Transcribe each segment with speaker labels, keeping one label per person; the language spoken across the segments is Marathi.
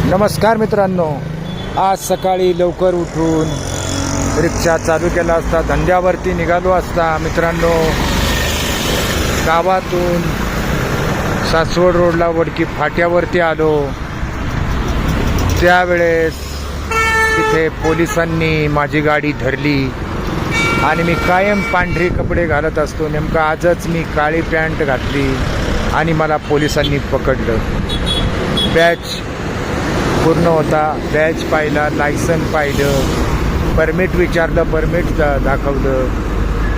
Speaker 1: नमस्कार मित्रांनो, आज सकाळी लवकर उठून रिक्षा चालू केला असता, धंद्यावरती निघालो असता मित्रांनो. गावातून सासवड रोडला वडकी फाट्यावरती आलो. त्यावेळेस तिथे पोलिसांनी माझी गाडी धरली आणि मी कायम पांढरे कपडे घालत असतो. नेमकं आजच मी काळी पॅन्ट घातली आणि मला पोलिसांनी पकडलं. बॅच पूर्ण होता. बॅच पाहिला, लायसन पाहिलं, परमिट विचारलं, परमिट दाखवलं.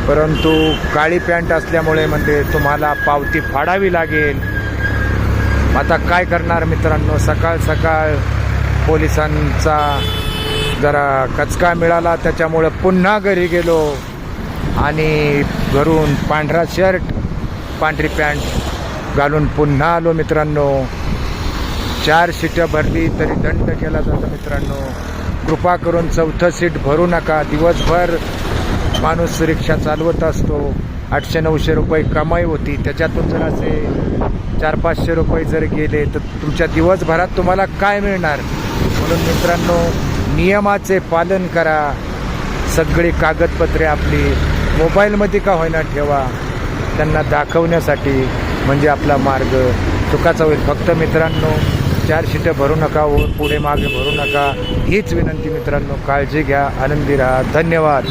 Speaker 1: परंतु काळी पॅन्ट असल्यामुळे म्हणजे तुम्हाला पावती फाडावी लागेल. आता काय करणार मित्रांनो, सकाळ सकाळ पोलिसांचा जरा कचका मिळाला, त्याच्यामुळे पुन्हा घरी गेलो आणि घरून पांढरा शर्ट पांढरी पॅन्ट घालून पुन्हा आलो मित्रांनो. 4 सीटं भरली तरी दंड केला जातो मित्रांनो. कृपा करून 4थं सीट भरू नका. दिवसभर माणूस रिक्षा चालवत असतो. 800-900 रुपये कमाई होती. त्याच्यातून जर असे 400-500 रुपये जर गेले तर तुमच्या दिवसभरात तुम्हाला काय मिळणार. म्हणून मित्रांनो, नियमाचे पालन करा. सगळी कागदपत्रे आपली मोबाईलमध्ये का होईना ठेवा, त्यांना दाखवण्यासाठी, म्हणजे आपला मार्ग चुकाचा होईल. फक्त मित्रांनो 4 सीटं भरू नका, पुढे मागे भरू नका, हीच विनंती मित्रांनो. काळजी घ्या, आनंदी राहा. धन्यवाद.